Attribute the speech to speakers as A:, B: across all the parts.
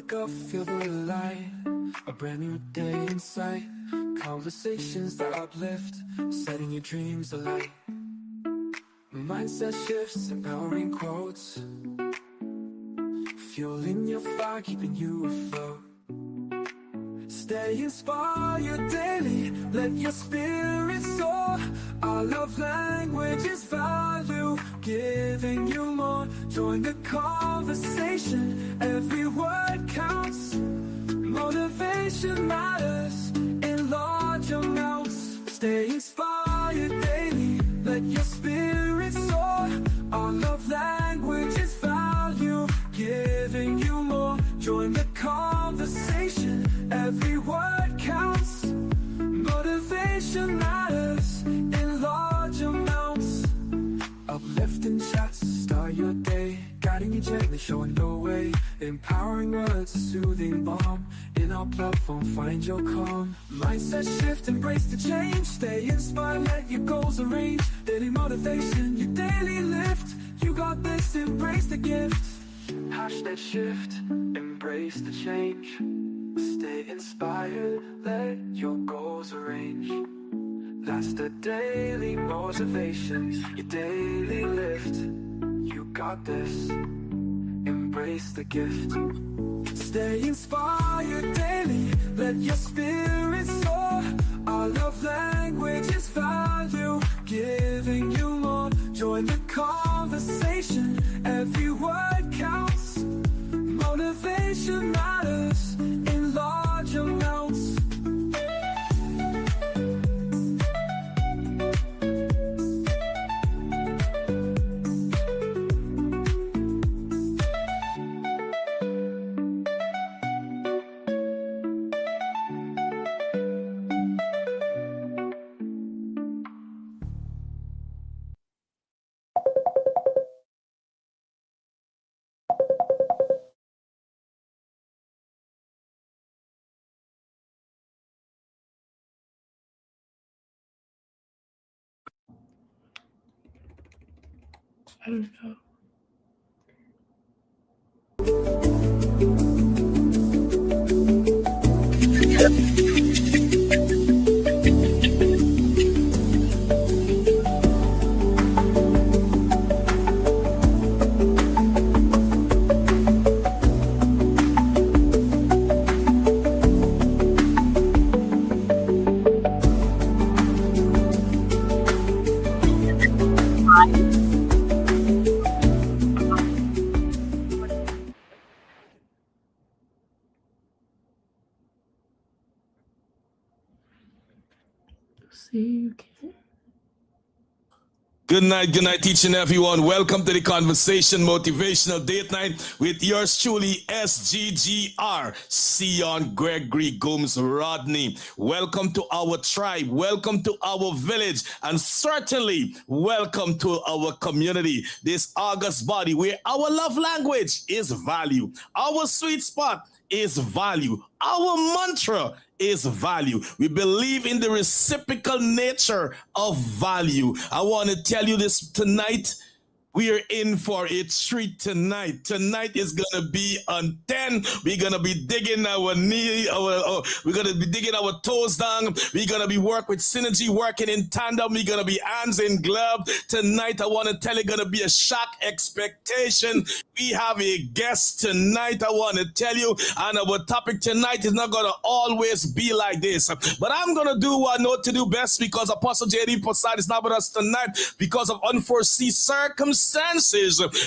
A: wake up, feel the light, a brand new day in sight. Conversations that uplift, setting your dreams alight. Mindset shifts, empowering quotes, fueling your fire, keeping you afloat. Stay inspired daily, let your spirit soar. Our love language is value, giving you more. Join the conversation, every word counts. Motivation matters in large amounts. Stay inspired daily, let your spirit soar. Our love language is value, giving you more. Join the conversation, every word counts. Motivation matters in large amounts. Uplifting chats, start your day, guiding you gently, showing the way. Empowering words, a soothing balm. In our platform, find your calm. Mindset shift, embrace the change. Stay inspired, let your goals arrange. Daily motivation, your daily lift. You got this, embrace the gift. Hashtag shift, embrace the change. Stay inspired, let your goals arrange. That's the daily motivation, your daily lift. You got this, embrace the gift. Stay inspired daily, let your spirit soar. Our love language is value, giving you more. Join the conversation, every word counts. Motivation matters in large amounts.
B: I don't know. See, you can't.
C: Good night, each and everyone. Welcome to the Conversation Motivational Date Night with yours truly, SGGR, Seon Gregory Gomes Rodney. Welcome to our tribe, welcome to our village, and certainly welcome to our community. This August body where our love language is value. Our sweet spot is value. Our mantra is value. We believe in the reciprocal nature of value. I want to tell you this tonight. We are in for a treat tonight. Tonight is gonna be on 10. We're gonna be digging our knee, we're gonna be digging our toes down. We're gonna be working with synergy, working in tandem. We're gonna be hands in glove. Tonight, I want to tell you, gonna be a shock expectation. We have a guest tonight, I want to tell you, and our topic tonight is not gonna always be like this. But I'm gonna do what I know to do best, because Apostle J.D. Posad is not with us tonight because of unforeseen circumstances.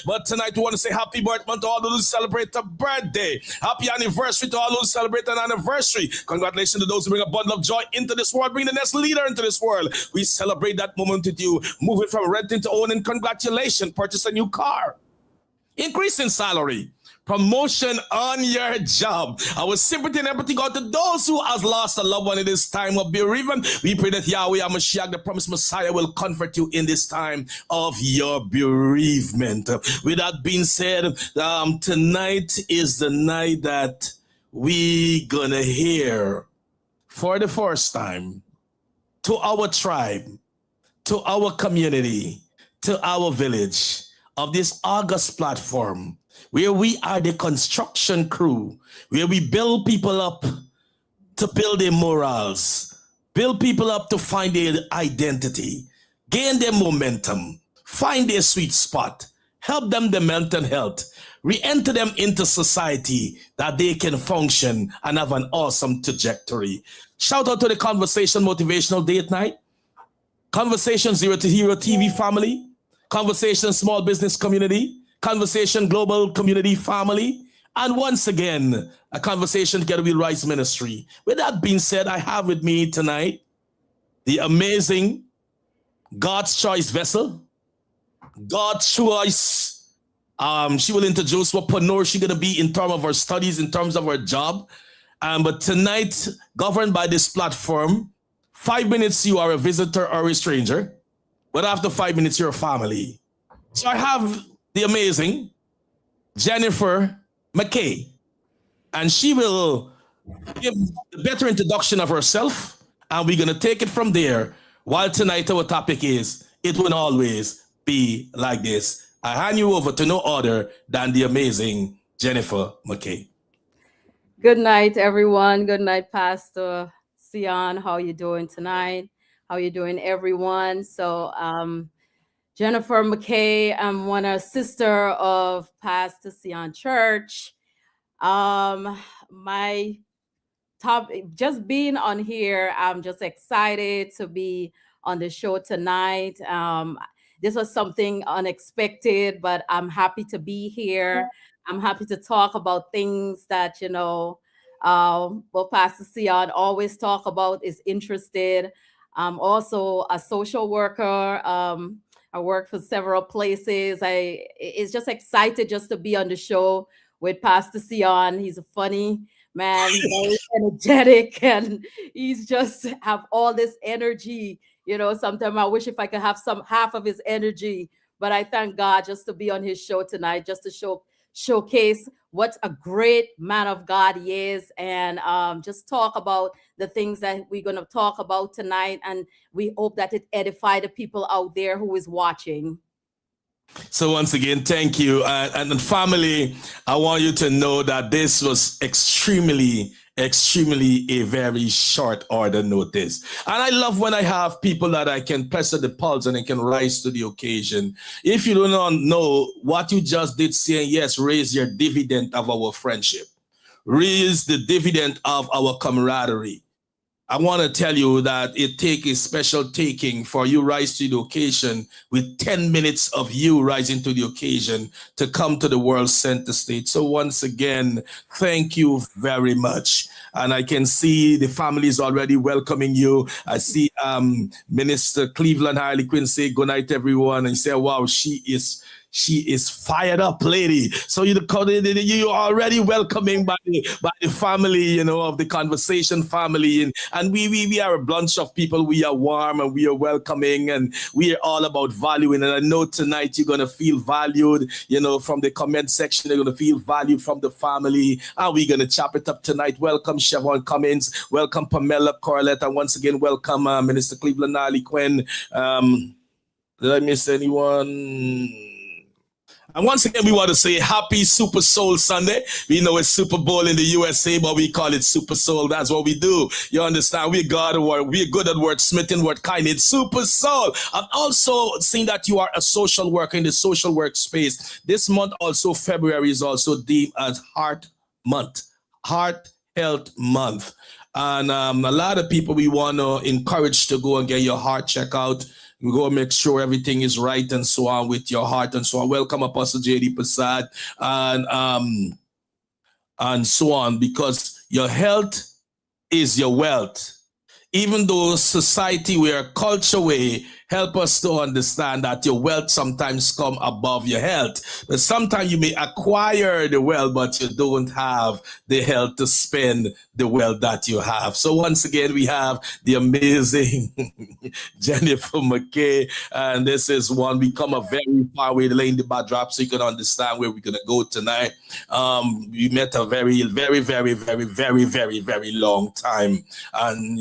C: But tonight we want to say happy birthday to all those who celebrate a birthday. Happy anniversary to all those who celebrate an anniversary. Congratulations to those who bring a bundle of joy into this world, bring the next leader into this world. We celebrate that moment with you. Moving from renting to owning. Congratulations. Purchase a new car. Increase in salary. Promotion on your job. Our sympathy and empathy go to those who has lost a loved one in this time of bereavement. We pray that Yahweh HaMashiach, the promised Messiah, will comfort you in this time of your bereavement. With that being said, tonight is the night that we gonna hear for the first time to our tribe, to our community, to our village of this August platform, where we are the construction crew, where we build people up to build their morals, build people up to find their identity, gain their momentum, find their sweet spot, help them the mental health, re-enter them into society that they can function and have an awesome trajectory. Shout out to the Conversation Motivational Date Night, Conversation Zero to Hero TV family, Conversation Small Business Community, Conversation Global Community family, and once again, a Conversation Together with Rise Ministry. With that being said, I have with me tonight the amazing God's Choice vessel, God's Choice. She will introduce what preneur she's going to be in terms of her studies, in terms of her job. But tonight, governed by this platform, 5 minutes you are a visitor or a stranger, but after 5 minutes you're a family. So I have the amazing Jennifer McKay, and she will give a better introduction of herself, and we're going to take it from there. While tonight our topic is, it will always be like this. I hand you over to no other than the amazing Jennifer McKay.
D: Good night, everyone. Good night, Pastor Seon. How you doing tonight? How you doing, everyone? So, Jennifer McKay, I'm one sister of Pastor Seon Church. My top, just being on here, I'm just excited to be on the show tonight. This was something unexpected, but I'm happy to be here. I'm happy to talk about things that, what Pastor Seon always talk about, is interested. I'm also a social worker. I work for several places. It's just excited just to be on the show with Pastor Seon. He's a funny man, very energetic, and he's just have all this energy. Sometimes I wish if I could have half of his energy, but I thank God just to be on his show tonight, just to showcase what a great man of God he is, and just talk about the things that we're going to talk about tonight. And we hope that it edify the people out there who is watching.
C: So once again, thank you. And family, I want you to know that this was extremely a very short order notice. And I love when I have people that I can press the pulse and they can rise to the occasion. If you do not know what you just did, saying yes, raise your dividend of our friendship. Raise the dividend of our camaraderie. I want to tell you that it takes a special taking for you rise to the occasion with 10 minutes of you rising to the occasion to come to the world center stage. So once again, thank you very much. And I can see the family is already welcoming you. I see Minister Cleveland Harley Quinn say good night, everyone. And say, wow, she is fired up, lady. So you're already welcoming by the family, of the Conversation family. And we are a bunch of people. We are warm and we are welcoming and we are all about valuing. And I know tonight you're going to feel valued, from the comment section. You're going to feel valued from the family. And we're going to chop it up tonight. Welcome, Siobhan Cummins. Welcome, Pamela Corlett. And once again, welcome, Minister Cleveland Harley Quinn. Did I miss anyone? And once again, we want to say happy Super Soul Sunday. We know it's Super Bowl in the USA, but we call it Super Soul. That's what we do. You understand? We're good at wordsmithing, word kind. It's Super Soul. And also, seeing that you are a social worker in the social work space, this month also, February, is also deemed as Heart Month, Heart Health Month. And a lot of people we want to encourage to go and get your heart checked out. We go make sure everything is right and so on with your heart and so on. Welcome, Apostle J.D. Prasad and so on, because your health is your wealth. Even though society, where culture way, help us to understand that your wealth sometimes come above your health. But sometimes you may acquire the wealth, but you don't have the health to spend the wealth that you have. So once again, we have the amazing Jennifer McKay. And this is one, we come a very far way, laying the backdrop so you can understand where we're going to go tonight. We met a very, very, very, very, very, very, very long time. And,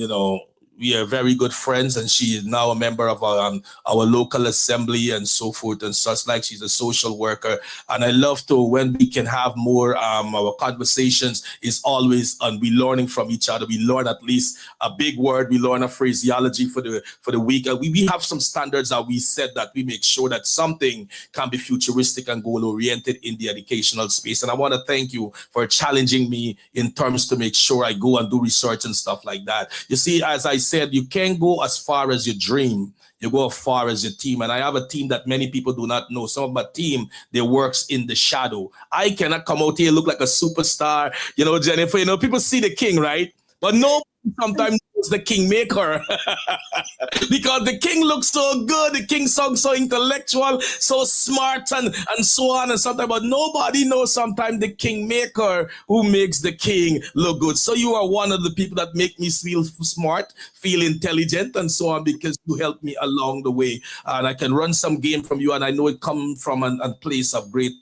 C: we are very good friends, and she is now a member of our local assembly and so forth and such. Like, she's a social worker, and I love to when we can have more our conversations is always on we learning from each other. We learn at least a big word, we learn a phraseology for the week. We have some standards that we set that we make sure that something can be futuristic and goal oriented in the educational space. And I want to thank you for challenging me in terms to make sure I go and do research and stuff like that. You see, as I said, you can't go as far as you dream. You go as far as your team. And I have a team that many people do not know. Some of my team, they works in the shadow. I cannot come out here look like a superstar. You know, Jennifer, people see the king, right? But nobody sometimes knows the kingmaker. Because the king looks so good, the king sounds so intellectual, so smart, and so on and sometimes, but nobody knows sometimes the kingmaker who makes the king look good. So you are one of the people that make me feel smart, feel intelligent, and so on, because you help me along the way. And I can run some game from you, and I know it comes from a place of great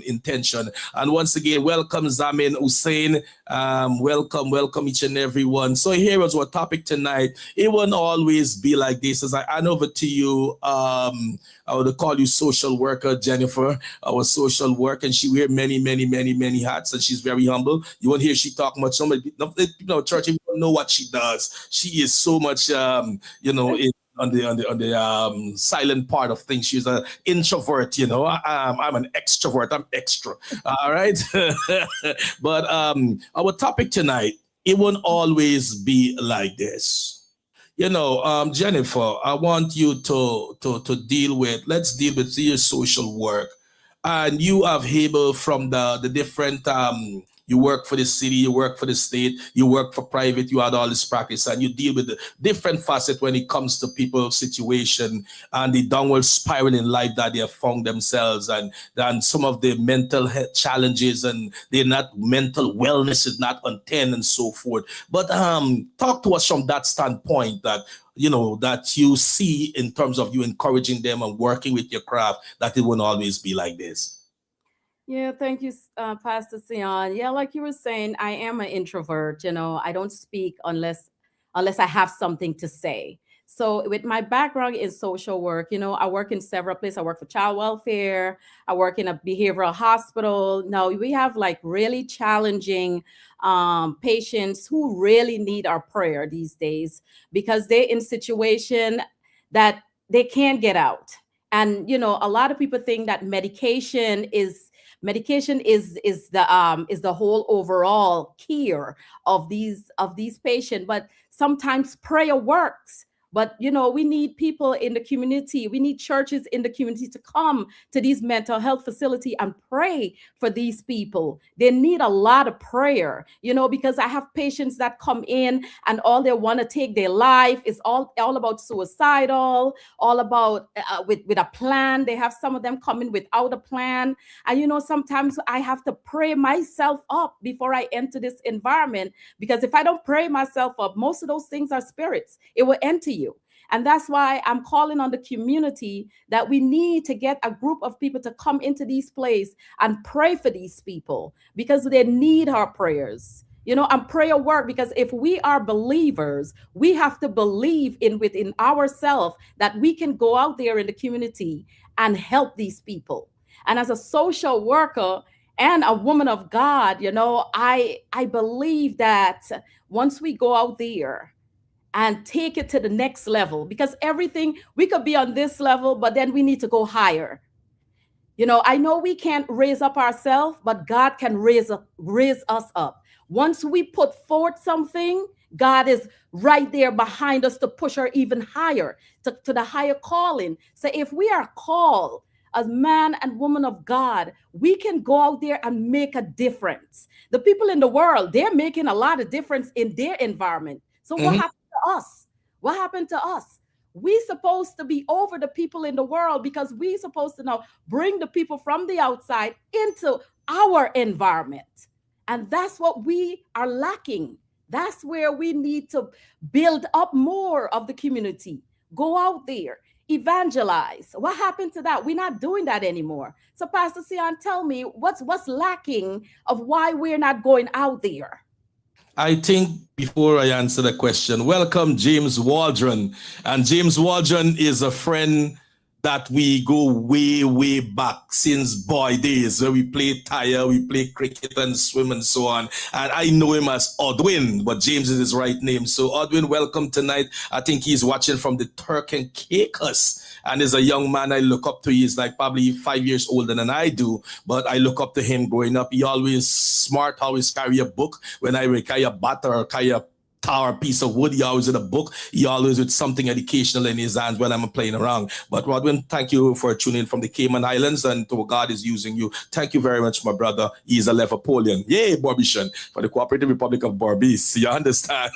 C: intention. And once again, welcome Zamin Hussein. Welcome each and every one. So here is our topic tonight. It won't always be like this. As I hand over to you, I would call you social worker Jennifer, our social worker, and she wear many hats, and she's very humble. You won't hear she talk much. Some people in church, you don't know what she does. She is so much, on the silent part of things. She's an introvert, I'm an extrovert. I'm extra. All right. But our topic tonight, it won't always be like this. Jennifer, I want you to deal with, let's deal with your social work. And you have able from the different you work for the city, you work for the state, you work for private, you had all this practice, and you deal with the different facets when it comes to people's situation and the downward spiral in life that they have found themselves, and some of the mental health challenges, and they're not mental wellness is not on 10 and so forth. But talk to us from that standpoint that that you see in terms of you encouraging them and working with your craft, that it won't always be like this.
D: Yeah, thank you, Pastor Seon. Yeah, like you were saying, I am an introvert. I don't speak unless I have something to say. So with my background in social work, I work in several places. I work for child welfare. I work in a behavioral hospital. Now we have like really challenging patients who really need our prayer these days, because they're in situation that they can't get out. And a lot of people think that medication is the whole overall cure of these patients, but sometimes prayer works. But we need people in the community, we need churches in the community to come to these mental health facility and pray for these people. They need a lot of prayer, because I have patients that come in and all they want to take their life is all about suicidal, all about with a plan. They have some of them coming without a plan. And sometimes I have to pray myself up before I enter this environment, because if I don't pray myself up, most of those things are spirits. It will enter you. And that's why I'm calling on the community that we need to get a group of people to come into these places and pray for these people, because they need our prayers. And prayer work, because if we are believers, we have to believe within ourselves that we can go out there in the community and help these people. And as a social worker and a woman of God, I believe that once we go out there and take it to the next level, because everything, we could be on this level, but then we need to go higher. I know we can't raise up ourselves, but God can raise us up. Once we put forth something, God is right there behind us to push her even higher, to the higher calling. So if we are called as man and woman of God, we can go out there and make a difference. The people in the world, they're making a lot of difference in their environment. So what happened to us? What happened to us? We supposed to be over the people in the world, because we supposed to now bring the people from the outside into our environment. And that's what we are lacking. That's where we need to build up more of the community. Go out there, evangelize. What happened to that? We're not doing that anymore. So Pastor Seon, tell me what's lacking of why we're not going out there.
C: I think before I answer the question, welcome James Waldron. And James Waldron is a friend that we go way, way back since boy days where we play tire, we play cricket and swim and so on. And I know him as Odwin, but James is his right name. So Odwin, welcome tonight. I think he's watching from the Turk and Caicos. And is a young man I look up to. He's like probably 5 years older than I do, but I look up to him growing up. He always smart, always carry a book. When I carry a batter or carry a tower piece of wood, he always with a book. He always with something educational in his hands when I'm playing around. But Rodwin, thank you for tuning in from the Cayman Islands, and to God is using you. Thank you very much, my brother. He's a Liverpoolian. Yay, Barbician, for the Cooperative Republic of Barbados. You understand?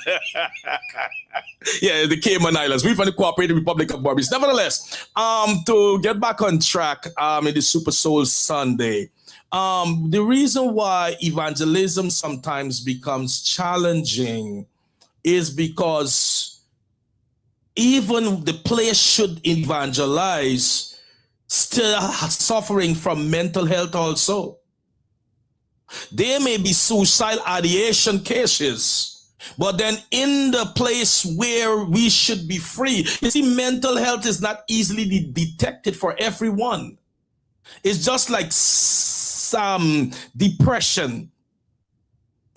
C: Yeah, the Cayman Islands. We're from the Cooperative Republic of Barbados. Nevertheless, to get back on track in the Super Soul Sunday, the reason why evangelism sometimes becomes challenging is because even the place should evangelize still suffering from mental health also. There may be suicidal ideation cases, but then in the place where we should be free, you see, mental health is not easily detected for everyone. It's just like some depression.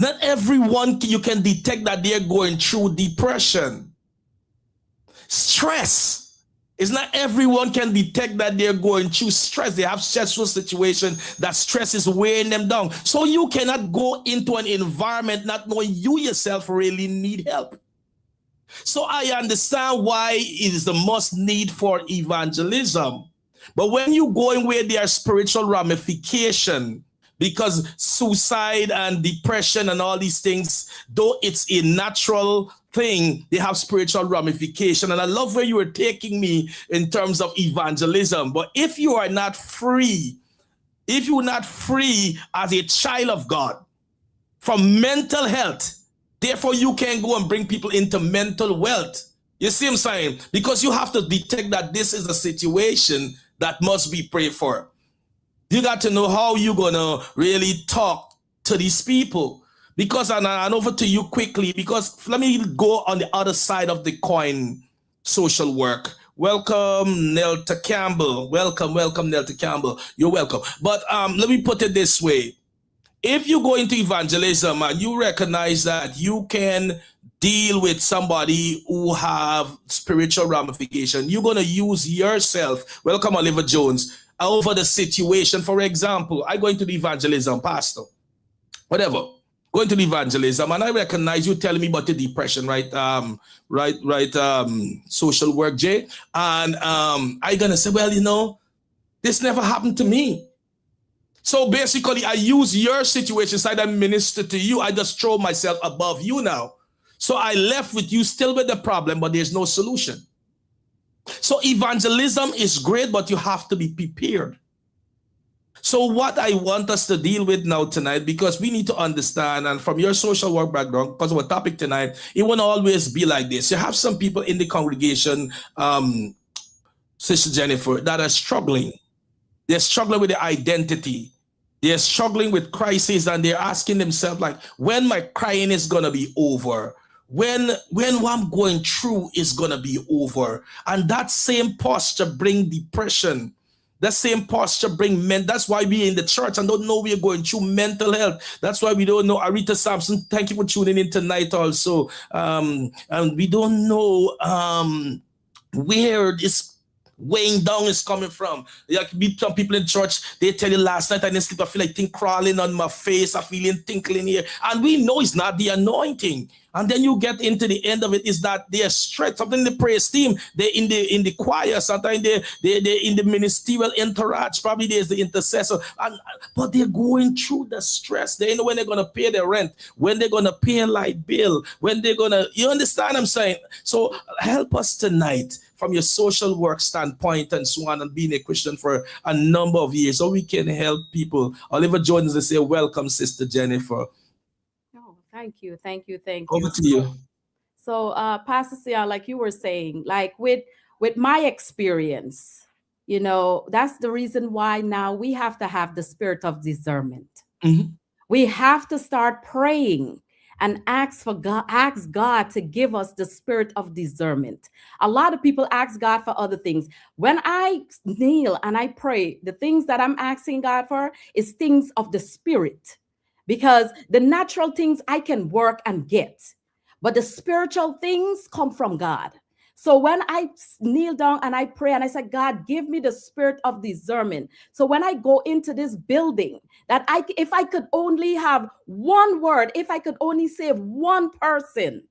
C: Not everyone you can detect that they're going through depression. Stress. It's not everyone can detect that they're going through stress. They have stressful situation that stress is wearing them down. So you cannot go into an environment not knowing you yourself really need help. So I understand why it is the must need for evangelism. But when you go in where there are spiritual ramification, because suicide and depression and all these things, though it's a natural thing, they have spiritual ramification. And I love where you were taking me in terms of evangelism. But if you are not free, if you're not free as a child of God from mental health, therefore you can go and bring people into mental wealth. You see what I'm saying? Because you have to detect that this is a situation that must be prayed for. You got to know how you're going to really talk to these people. Because, and over to you quickly, because let me go on the other side of the coin, social work. Welcome, Nelta Campbell. Welcome, Nelta Campbell. You're welcome. But let me put it this way. If you go into evangelism and you recognize that you can deal with somebody who have spiritual ramification, you're going to use yourself. Welcome, Oliver Jones. Over the situation. For example, I go into the evangelism, pastor, whatever, go into the evangelism, and I recognize you telling me about the depression, right? Social work, Jay. And I gonna say, well, you know, this never happened to me. So basically, I use your situation side and minister to you. I just throw myself above you now. So I left with you still with the problem, but there's no solution. So evangelism is great, but you have to be prepared. So what I want us to deal with now tonight, because we need to understand, and from your social work background, because of our topic tonight, it won't always be like this. You have some people in the congregation, Sister Jennifer, that are struggling. They're struggling with their identity. They're struggling with crises, and they're asking themselves, like, when my crying is going to be over? When what I'm going through is going to be over? And that same posture bring depression. That same posture bring men. That's why we in the church and don't know we're going through mental health. That's why we don't know. Arita Sampson, thank you for tuning in tonight also. And we don't know where this weighing down is coming from. There can be some people in church, they tell you last night I didn't sleep, I feel like thing crawling on my face, I feeling tinkling here. And we know it's not the anointing. And then you get into the end of it is that they're straight. Something in the praise team, they're in the choir, sometimes they're in the ministerial entourage, probably there's the intercessor. But they're going through the stress. They know when they're going to pay their rent, when they're going to pay a light bill, when they're going to, you understand what I'm saying? So help us tonight from your social work standpoint and so on, and being a Christian for a number of years, so we can help people. Oliver Jones, they say, welcome, Sister Jennifer.
D: Thank you.
C: Over to you.
D: So, Pastor Seon, like you were saying, like with my experience, you know, that's the reason why now we have to have the spirit of discernment. Mm-hmm. We have to start praying and ask God to give us the spirit of discernment. A lot of people ask God for other things. When I kneel and I pray, the things that I'm asking God for is things of the spirit, because the natural things I can work and get, but the spiritual things come from God. So when I kneel down and I pray and I say, God, give me the spirit of discernment. So when I go into this building, if I could only have one word, if I could only save one person,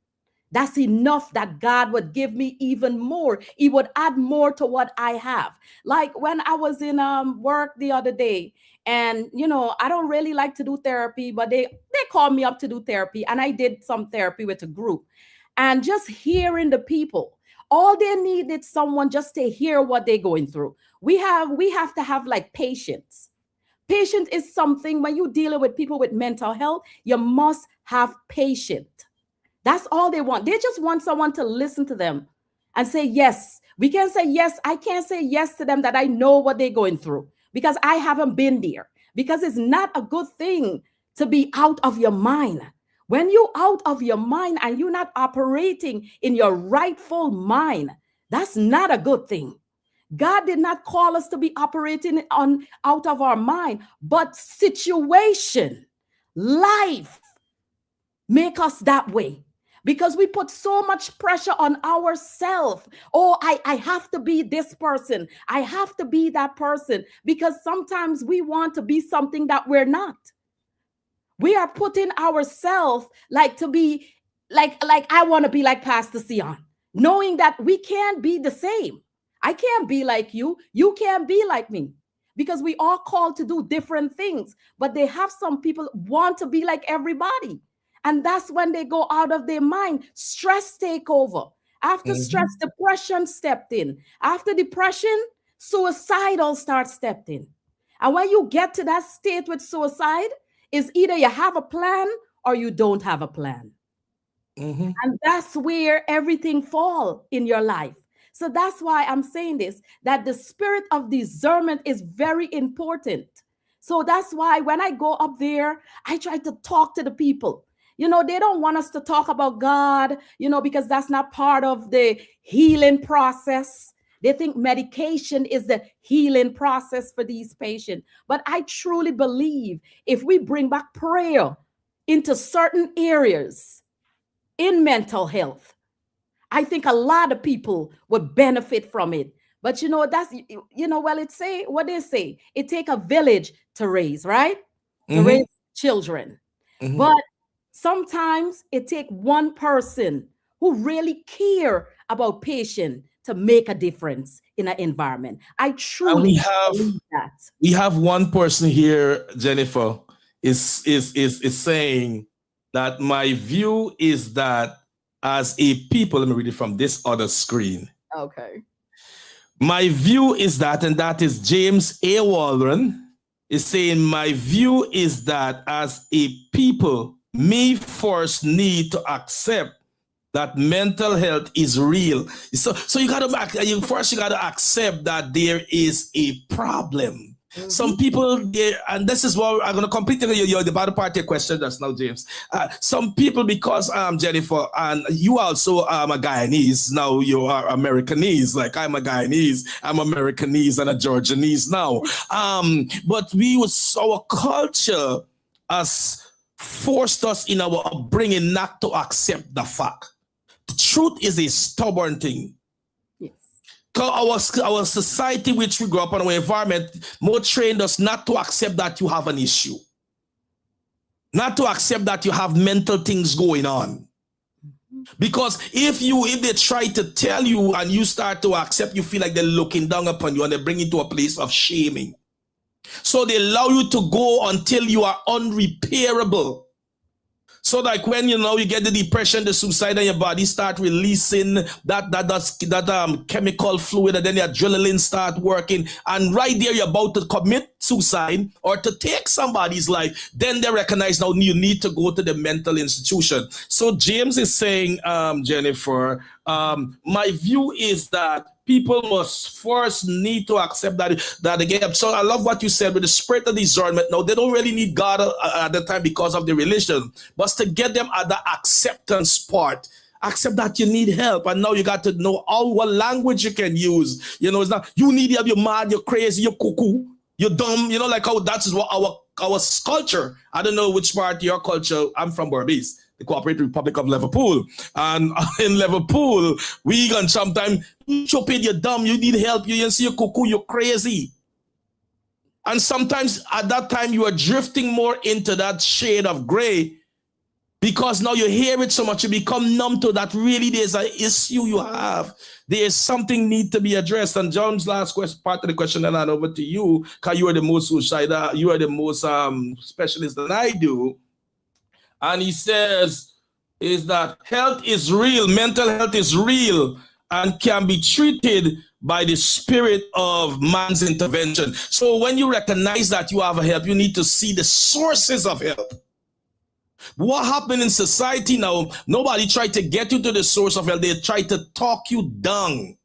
D: that's enough that God would give me even more. He would add more to what I have. Like when I was in work the other day, and I don't really like to do therapy, but they called me up to do therapy, and I did some therapy with a group. And just hearing the people, all they needed someone just to hear what they're going through. We have to have like patience. Patience is something when you're dealing with people with mental health, you must have patience. That's all they want. They just want someone to listen to them and say yes. We can say yes. I can't say yes to them that I know what they're going through because I haven't been there. Because it's not a good thing to be out of your mind. When you're out of your mind and you're not operating in your rightful mind, that's not a good thing. God did not call us to be operating out of our mind, but situation, life make us that way. Because we put so much pressure on ourselves. Oh, I have to be this person. I have to be that person. Because sometimes we want to be something that we're not. We are putting ourselves like to be like I want to be like Pastor Seon, knowing that we can't be the same. I can't be like you. You can't be like me. Because we all called to do different things. But they have some people want to be like everybody. And that's when they go out of their mind. Stress take over. After stress, depression stepped in. After depression, suicidal start stepped in. And when you get to that state with suicide, is either you have a plan or you don't have a plan. And that's where everything falls in your life. So that's why I'm saying this, that the spirit of discernment is very important. So that's why when I go up there, I try to talk to the people. They don't want us to talk about God, because that's not part of the healing process. They think medication is the healing process for these patients. But I truly believe if we bring back prayer into certain areas in mental health, I think a lot of people would benefit from it. But what they say, it take a village to raise, right? To raise children. But sometimes it takes one person who really care about patient to make a difference in an environment. I truly believe that.
C: We have one person here, Jennifer, is saying that my view is that as a people, let me read it from this other screen.
D: Okay.
C: My view is that, and that is James A. Waldron, is saying, my view is that as a people, me first need to accept that mental health is real. So you gotta accept that there is a problem. Some people there, and this is what I'm gonna complete the bottom part of your question just now, James. Some people, because Jennifer, and you also are a Guyanese, now you are Americanese. Like I'm a Guyanese, I'm Americanese and a Georgianese now. But our culture has forced us in our upbringing not to accept the fact. The truth is a stubborn thing. Yes. Our society, which we grew up in, our environment, more trained us not to accept that you have an issue. Not to accept that you have mental things going on. Because if they try to tell you and you start to accept, you feel like they're looking down upon you and they bring you to a place of shaming. So they allow you to go until you are unrepairable. So like when you get the depression, the suicide, and your body start releasing that chemical fluid, and then the adrenaline start working, and right there you're about to commit suicide or to take somebody's life, then they recognize now you need to go to the mental institution. So James is saying, Jennifer, my view is that people must first need to accept that they get help. So I love what you said with the spirit of discernment. Now they don't really need God at the time because of the religion, but to get them at the acceptance part. Accept that you need help, and now you got to know what language you can use. It's not you need help, you're mad, you're crazy, you're cuckoo, you're dumb. Like how that is what our culture. I don't know which part of your culture. I'm from Berbice, the Cooperative Republic of Liverpool, and in Liverpool, we can sometimes you stupid, you're dumb, you need help, you see you're cuckoo, you're crazy, and sometimes at that time you are drifting more into that shade of gray. Because now you hear it so much, you become numb to that. Really, there's an issue you have. There's something need to be addressed. And John's last question, part of the question, and I'll over to you, because you are the most suicidal, you are the most specialist than I do. And he says, is that health is real, mental health is real, and can be treated by the spirit of man's intervention. So when you recognize that you have a help, you need to see the sources of help. What happened in society now? Nobody tried to get you to the source of help. They try to talk you down.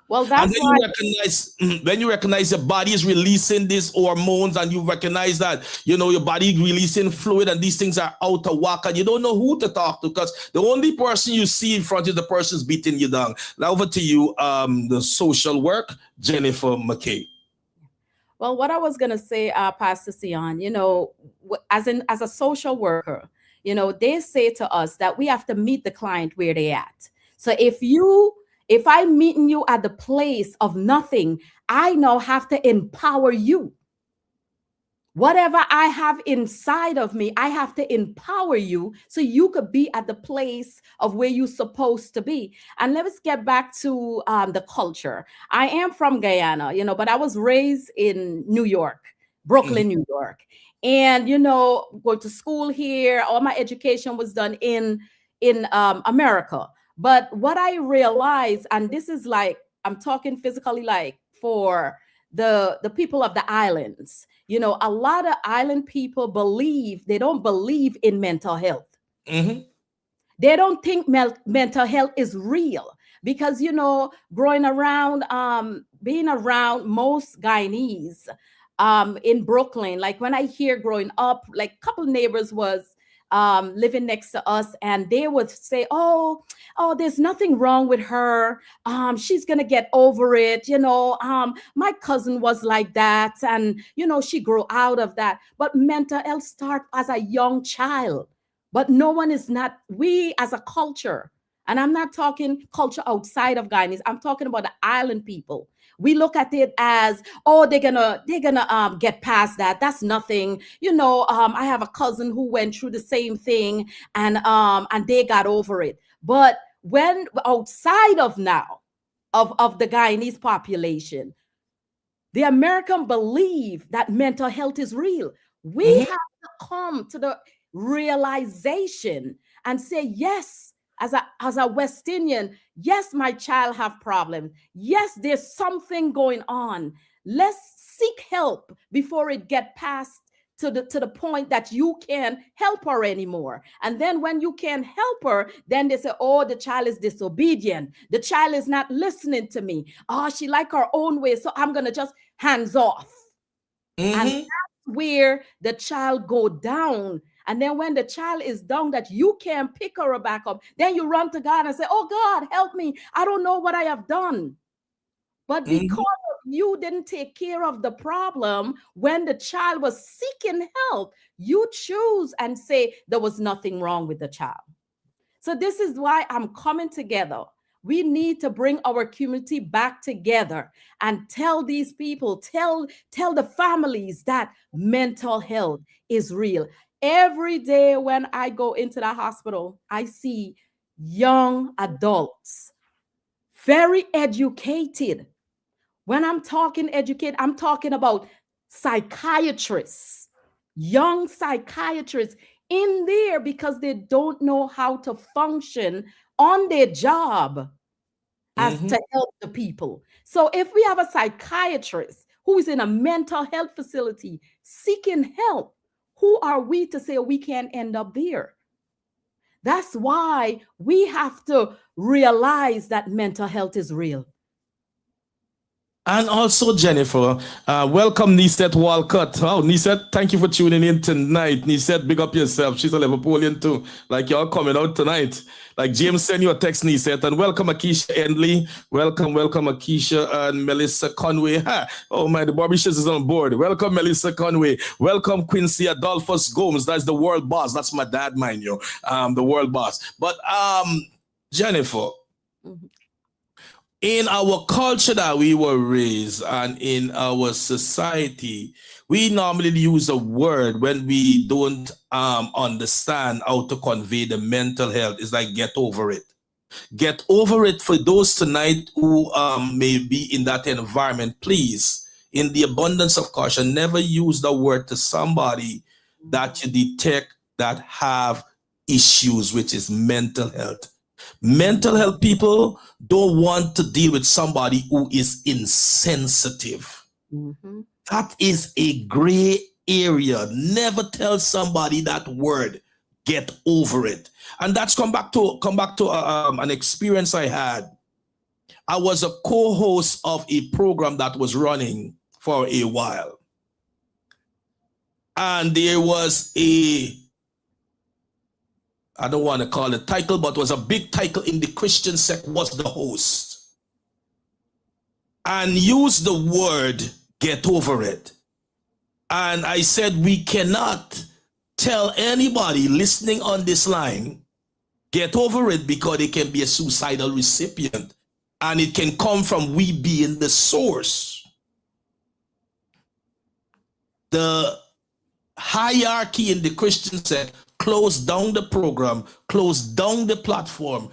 D: Well, that's
C: and then when you recognize your body is releasing these hormones, and you recognize that your body releasing fluid, and these things are out of whack, and you don't know who to talk to, because the only person you see in front of the person is beating you down. Now over to you, the social work, Jennifer McKay.
D: Well, what I was going to say, Pastor Seon, as a social worker, they say to us that we have to meet the client where they at. So if I'm meeting you at the place of nothing, I now have to empower you. Whatever I have inside of me, I have to empower you so you could be at the place of where you're supposed to be. And let's get back to the culture. I am from Guyana, but I was raised in New York, Brooklyn, New York. And, go to school here. All my education was done in America. But what I realized, and this is like, I'm talking physically, like for the people of the islands, a lot of island people they don't believe in mental health.
C: Mm-hmm.
D: They don't think mental health is real because, growing around, being around most Guyanese in Brooklyn, like when I hear growing up, like a couple neighbors was living next to us, and they would say, oh, there's nothing wrong with her. She's going to get over it. My cousin was like that, and, she grew out of that. But mental health starts as a young child. But we as a culture, and I'm not talking culture outside of Guyanese, I'm talking about the island people. We look at it as, they're gonna get past that. That's nothing. I have a cousin who went through the same thing, and they got over it. But when outside of now, of the Guyanese population, the American believe that mental health is real. We have to come to the realization and say, yes, as a West Indian, yes, my child have problems. Yes, there's something going on. Let's seek help before it get past to the point that you can't help her anymore. And then when you can't help her, then they say, the child is disobedient. The child is not listening to me. She like her own way, so I'm going to just hands off. And that's where the child go down. And then when the child is down that you can't pick her back up, then you run to God and say, oh God, help me. I don't know what I have done. But because you didn't take care of the problem when the child was seeking help, you choose and say there was nothing wrong with the child. So this is why I'm coming together. We need to bring our community back together and tell these people, tell the families that mental health is real. Every day when I go into the hospital, I see young adults, very educated. When I'm talking educated, I'm talking about psychiatrists, young psychiatrists in there because they don't know how to function on their job as to help the people. So if we have a psychiatrist who is in a mental health facility seeking help, who are we to say we can't end up there? That's why we have to realize that mental health is real.
C: And also, Jennifer, welcome Niset Walcott. Oh, Niset, thank you for tuning in tonight. Niset, big up yourself. She's a Liverpoolian too. Like y'all coming out tonight. Like James sent you a text, Niset. And welcome Akeisha Endley. Welcome Akeisha and Melissa Conway. Ha. Oh my, the Barbicious is on board. Welcome Melissa Conway. Welcome Quincy Adolphus Gomes. That's the world boss. That's my dad, mind you. The world boss. But Jennifer. Mm-hmm. In our culture that we were raised and in our society, we normally use a word when we don't understand how to convey the mental health. It's like get over it. Get over it. For those tonight who may be in that environment, please, in the abundance of caution, never use the word to somebody that you detect that have issues, which is mental health. Mental health people don't want to deal with somebody who is insensitive. Mm-hmm. That is a gray area. Never tell somebody that word. Get over it. And that's come back to an experience I had. I was a co-host of a program that was running for a while. And there was I don't want to call it title, but was a big title in the Christian sect, was the host. And used the word, get over it. And I said, we cannot tell anybody listening on this line, get over it, because it can be a suicidal recipient. And it can come from we being the source. The hierarchy in the Christian sect closed down the program, closed down the platform.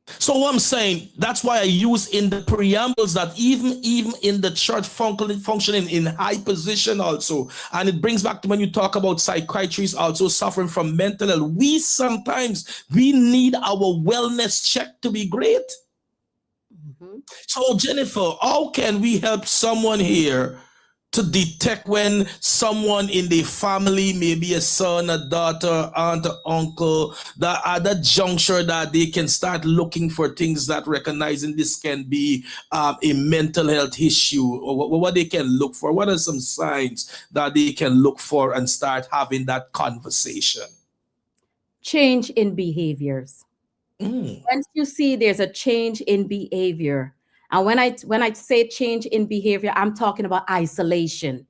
C: So what I'm saying, that's why I use in the preambles that even in the church functioning in high position also, and it brings back to when you talk about psychiatrists also suffering from mental health, we need our wellness check to be great. Mm-hmm. So Jennifer, how can we help someone here to detect when someone in the family, maybe a son, a daughter, aunt, or uncle, that at that juncture that they can start looking for things that recognizing this can be a mental health issue, or what they can look for? What are some signs that they can look for and start having that conversation?
D: Change in behaviors. Once you see there's a change in behavior, and when I say change in behavior, I'm talking about isolation.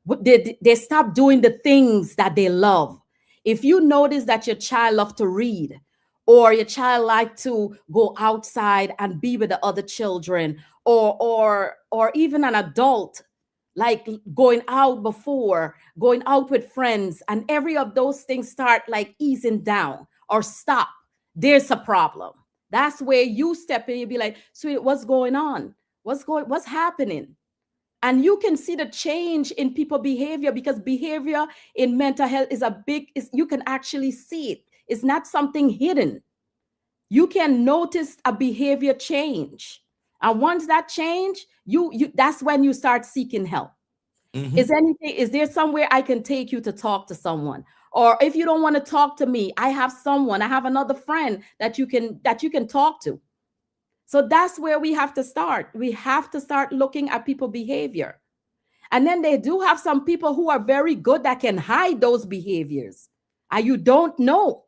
D: They stop doing the things that they love. If you notice that your child loves to read, or your child like to go outside and be with the other children, or even an adult like going out with friends, and every of those things start like easing down or stop, there's a problem. That's where you step in. You be like, sweet, what's going on? What's happening? And you can see the change in people behavior, because behavior in mental health you can actually see it. It's not something hidden. You can notice a behavior change. And once that change, that's when you start seeking help. Mm-hmm. Is there somewhere I can take you to talk to someone? Or if you don't want to talk to me, I have another friend that you can talk to. So that's where we have to start. We have to start looking at people's behavior. And then they do have some people who are very good that can hide those behaviors. And you don't know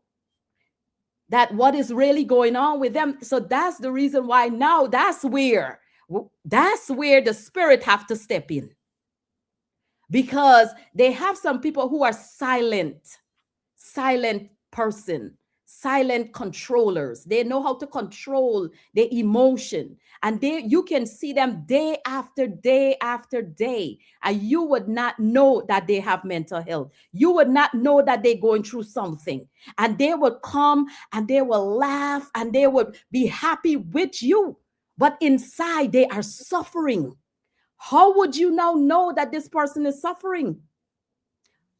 D: that what is really going on with them. So that's the reason why now that's where the spirit have to step in. Because they have some people who are silent person, silent controllers. They know how to control their emotion. And you can see them day after day after day. And you would not know that they have mental health. You would not know that they're going through something. And they would come and they will laugh and they would be happy with you. But inside they are suffering. How would you now know that this person is suffering?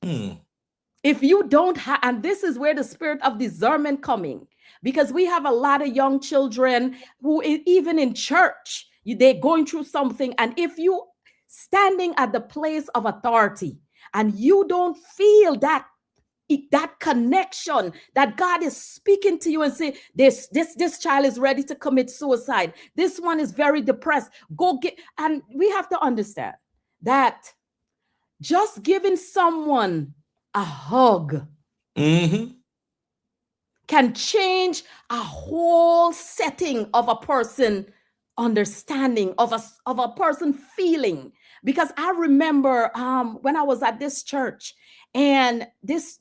D: If you don't have, and this is where the spirit of discernment coming, because we have a lot of young children who, even in church, they're going through something. And if you standing at the place of authority and you don't feel that that connection that God is speaking to you and say, this child is ready to commit suicide. This one is very depressed. Go get, and we have to understand that just giving someone a hug can change a whole setting of a person understanding, of a person feeling. Because I remember when I was at this church, and this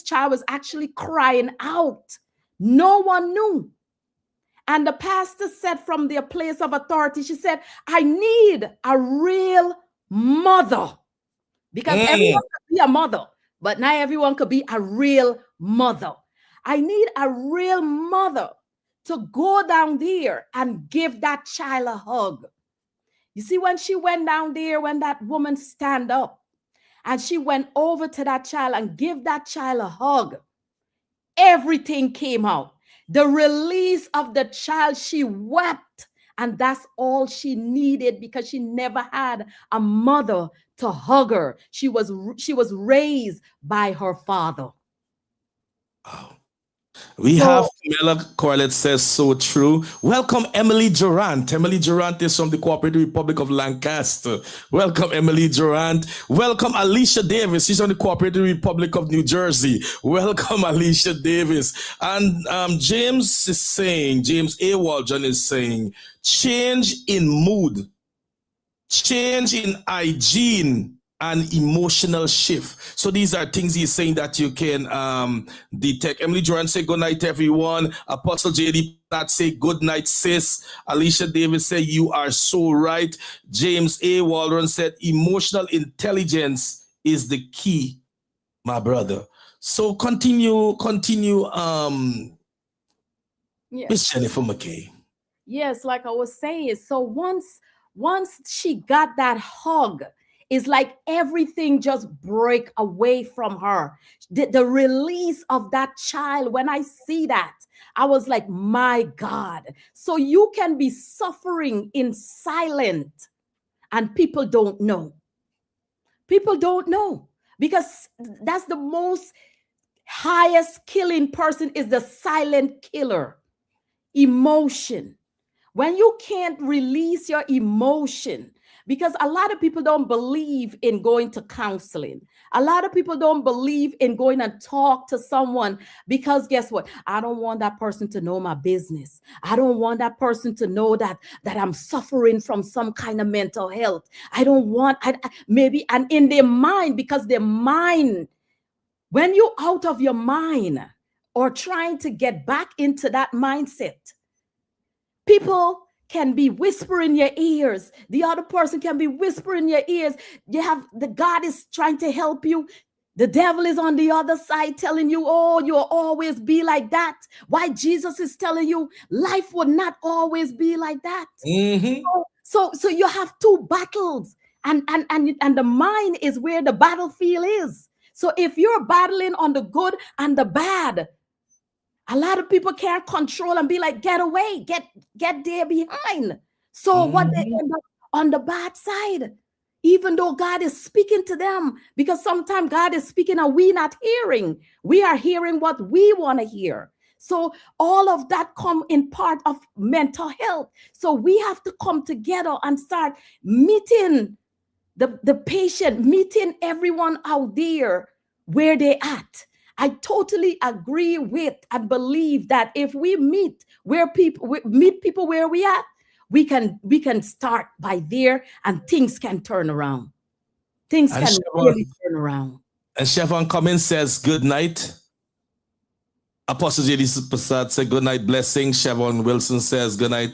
D: child was actually crying out. No one knew. And the pastor said from their place of authority, she said, I need a real mother. Because everyone could be a mother, but not everyone could be a real mother. I need a real mother to go down there and give that child a hug. You see, when she went down there, when that woman stand up and she went over to that child and give that child a hug, everything came out. The release of the child, she wept. And that's all she needed, because she never had a mother to hug her. She was raised by her father.
C: Oh. We have Camilla Corlett says so true. Welcome, Emily Durant. Emily Durant is from the Cooperative Republic of Lancaster. Welcome, Emily Durant. Welcome, Alicia Davis. She's from the Cooperative Republic of New Jersey. Welcome, Alicia Davis. And James A. Walton is saying, change in mood, change in hygiene, and emotional shift. So these are things he's saying that you can detect. Emily Durant say good night, everyone. Apostle JD that say good night, sis. Alicia Davis say you are so right. James A. Waldron said emotional intelligence is the key, my brother. So continue,
D: Yes.
C: Miss Jennifer McKay.
D: Yes, like I was saying. So once she got that hug, it's like everything just break away from her. The release of that child, when I see that, I was like, my God. So you can be suffering in silence and people don't know. People don't know, because that's the most highest killing person, is the silent killer. Emotion. When you can't release your emotion, because a lot of people don't believe in going to counseling. A lot of people don't believe in going and talk to someone, because guess what? I don't want that person to know my business. I don't want that person to know that I'm suffering from some kind of mental health. I don't want, maybe, and in their mind, because their mind, when you're out of your mind or trying to get back into that mindset, people can be whispering your ears. The other person can be whispering your ears. The God is trying to help you. The devil is on the other side telling you, oh, you'll always be like that. Why Jesus is telling you life will not always be like that. So you have two battles, and the mind is where the battlefield is. So if you're battling on the good and the bad, a lot of people can't control and be like, get away, get there behind. So what they end up on the bad side, even though God is speaking to them, because sometimes God is speaking and we not hearing. We are hearing what we want to hear. So all of that come in part of mental health. So we have to come together and start meeting the patient, meeting everyone out there where they at. I totally agree with and believe that if we meet people where we at, we can start by there, and things can turn around. Things can really turn around.
C: And Chevron Cummins says good night. Apostle J.D. Prasad said good night, blessings. Chevron Wilson says good night,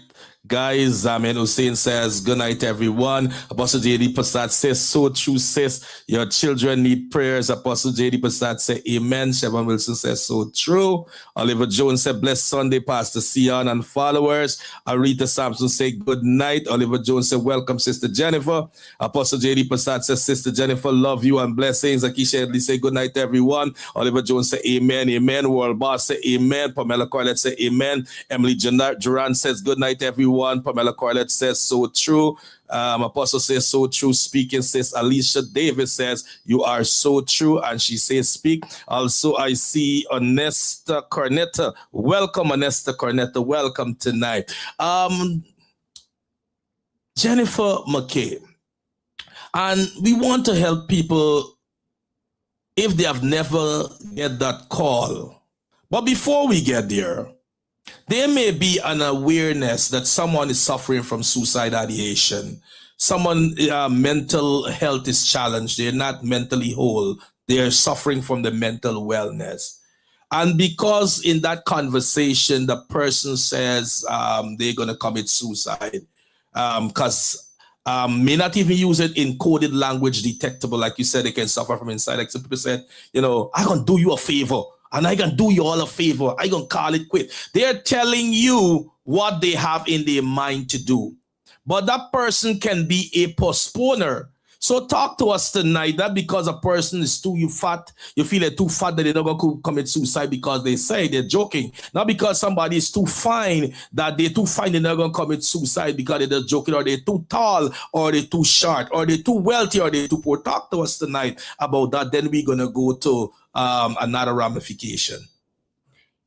C: guys. Zamin Hussein says good night, everyone. Apostle J.D. Prasad says so true, sis. Your children need prayers. Apostle J.D. Prasad said amen. Chevron Wilson says so true. Oliver Jones said blessed Sunday, Pastor Seon and followers. Arita Sampson said good night. Oliver Jones said welcome, Sister Jennifer. Apostle J.D. Prasad says Sister Jennifer, love you and blessings. Akisha Edley said good night, everyone. Oliver Jones said amen, amen. World Boss said amen. Pamela Corlett said amen. Emily Durant says good night, everyone. everyone. Pamela Corlett says, so true. Apostle says, so true. Speaking says, Alicia Davis says, you are so true. And she says, speak. Also, I see Onesta Cornetta. Welcome, Onesta Cornetta. Welcome tonight. Jennifer McKay. And we want to help people if they have never get that call. But before we get there, there may be an awareness that someone is suffering from suicide ideation. Someone mental health is challenged. They're not mentally whole. They're suffering from the mental wellness. And because in that conversation, the person says they're going to commit suicide because may not even use it in coded language detectable. Like you said, they can suffer from inside. Like some people said, you know, I can do you a favor. And I can do you all a favor. I can call it quit. They're telling you what they have in their mind to do. But that person can be a postponer. So talk to us tonight. That because a person is too fat, you feel they're too fat that they're not going to commit suicide because they say they're joking. Not because somebody is too fine that they're too fine they're not going to commit suicide because they're just joking, or they're too tall, or they're too short, or they're too wealthy, or they're too poor. Talk to us tonight about that. Then we're going to go to another ramification.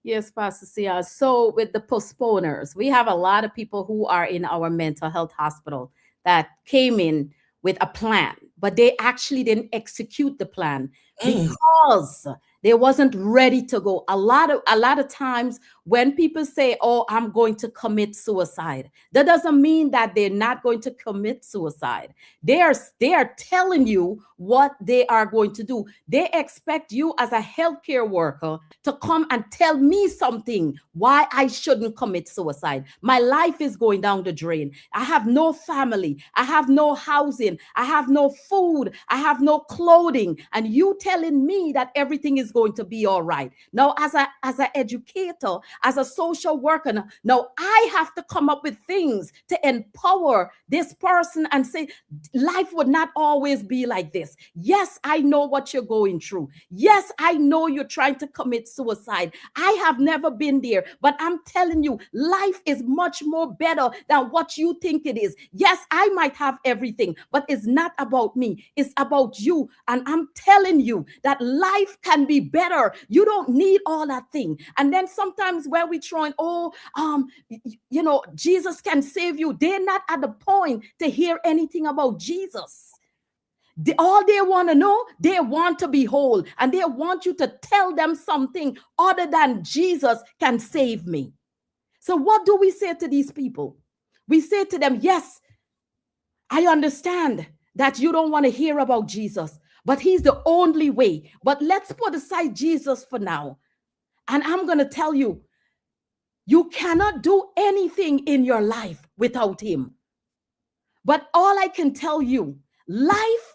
D: Yes, Pastor Seon. So with the postponers, we have a lot of people who are in our mental health hospital that came in with a plan, but they actually didn't execute the plan because they wasn't ready to go. A lot of times when people say, oh, I'm going to commit suicide, that doesn't mean that they're not going to commit suicide. They are telling you what they are going to do. They expect you as a healthcare worker to come and tell me something why I shouldn't commit suicide. My life is going down the drain. I have no family. I have no housing. I have no food. I have no clothing. And you telling me that everything is going to be all right. Now, as an educator, as a social worker, now I have to come up with things to empower this person and say, life would not always be like this. Yes, I know what you're going through. Yes, I know you're trying to commit suicide. I have never been there, but I'm telling you, life is much more better than what you think it is. Yes, I might have everything, but it's not about me. It's about you. And I'm telling you that life can be better. You don't need all that thing. And then sometimes when we try and, Jesus can save you, they're not at the point to hear anything about Jesus. All they want to know, they want to be whole, and they want you to tell them something other than Jesus can save me. So what do we say to these people? We say to them, yes, I understand that you don't want to hear about Jesus, but he's the only way. But let's put aside Jesus for now. And I'm going to tell you, you cannot do anything in your life without him. But all I can tell you, life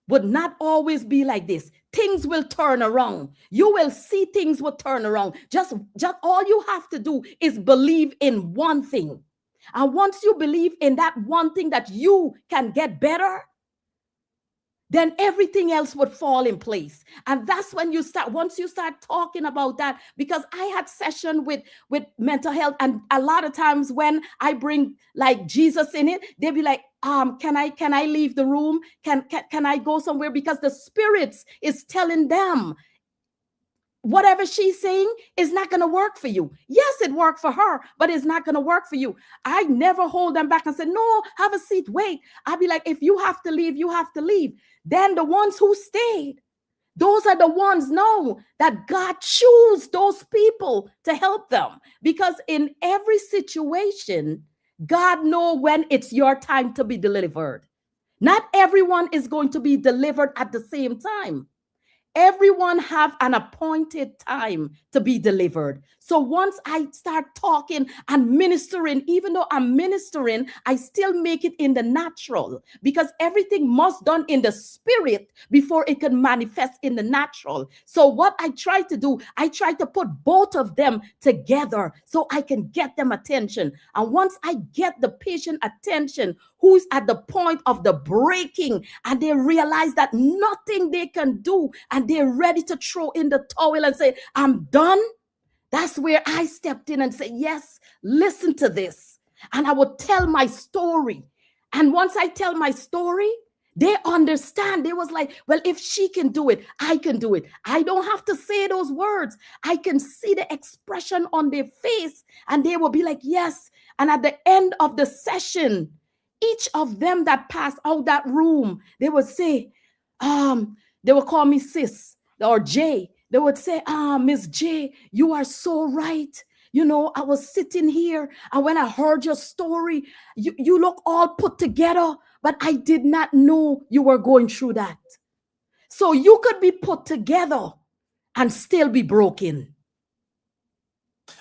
D: would not always be like this. Things will turn around. You will see things will turn around. Just all you have to do is believe in one thing. And once you believe in that one thing that you can get better, then everything else would fall in place. And that's when once you start talking about that, because I had session with mental health, and a lot of times when I bring like Jesus in it, they'll be like, can I leave the room? Can I go somewhere? Because the spirits is telling them whatever she's saying is not going to work for you. Yes, it worked for her, but it's not going to work for you. I never hold them back and say, no, have a seat, wait. I'll be like, if you have to leave, you have to leave. Then the ones who stayed, those are the ones know that God choose those people to help them. Because in every situation, God knows when it's your time to be delivered. Not everyone is going to be delivered at the same time. Everyone have an appointed time to be delivered. So once I start talking and ministering, even though I'm ministering, I still make it in the natural, because everything must done in the spirit before it can manifest in the natural. So what I try to do, I try to put both of them together so I can get them attention. And once I get the patient attention, who's at the point of the breaking, and they realize that nothing they can do, and they're ready to throw in the towel and say, I'm done. That's where I stepped in and said, yes, listen to this. and I would tell my story. And once I tell my story, they understand. They was like, well, if she can do it, I can do it. I don't have to say those words. I can see the expression on their face, and they will be like, yes. And at the end of the session, each of them that passed out that room, they would say, they would call me sis or Jay. They would say, Miss J, you are so right. You know, I was sitting here, and when I heard your story, you look all put together, but I did not know you were going through that. So you could be put together and still be broken.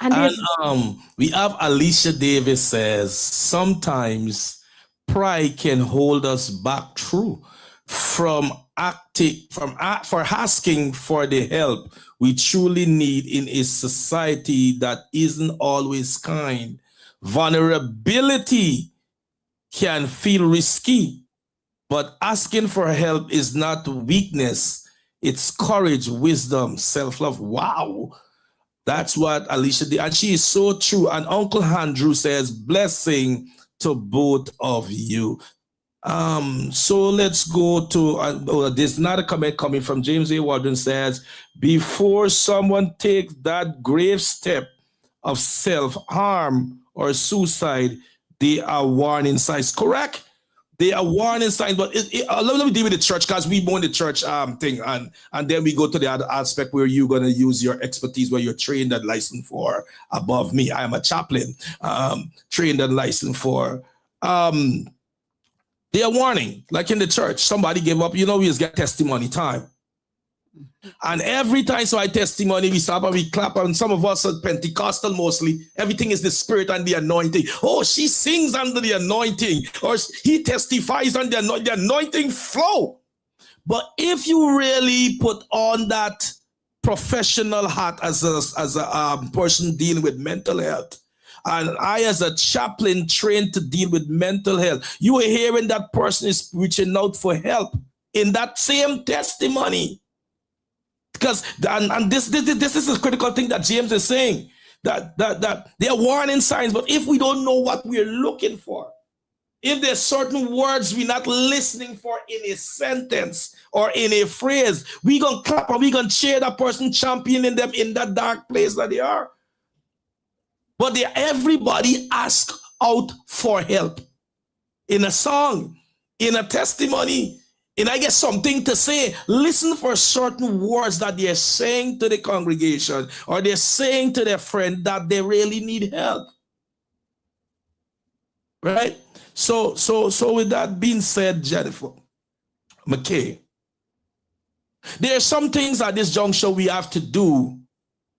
C: And we have Alicia Davis says, sometimes pride can hold us back through from asking for the help we truly need in a society that isn't always kind. Vulnerability can feel risky, but asking for help is not weakness. It's courage, wisdom, self-love. Wow. That's what Alicia did. And she is so true. And Uncle Andrew says, blessing to both of you. So let's go to, there's another comment coming from James A. Warden says, before someone takes that grave step of self-harm or suicide, they are warning signs. Correct? They are warning signs, but let me deal with the church, because we more in the church thing, and then we go to the other aspect where you're going to use your expertise, where you're trained and licensed for. Above me, I am a chaplain, trained and licensed for. They are warning, like in the church, somebody gave up, we just get testimony time. And every time so I testimony, we stop and we clap, and some of us are Pentecostal mostly. Everything is the spirit and the anointing. Oh, she sings under the anointing, or he testifies under the anointing flow. But if you really put on that professional hat as a person dealing with mental health, and I as a chaplain trained to deal with mental health, you are hearing that person is reaching out for help in that same testimony. Because and this is a critical thing that James is saying, that they are warning signs, but if we don't know what we're looking for, if there's certain words we're not listening for in a sentence or in a phrase, we gonna clap and we gonna cheer that person, championing them in that dark place that they are. But everybody asks out for help in a song, in a testimony. And I get something to say. Listen for certain words that they're saying to the congregation, or they're saying to their friend that they really need help. Right? So with that being said, Jennifer McKay, there are some things at this juncture we have to do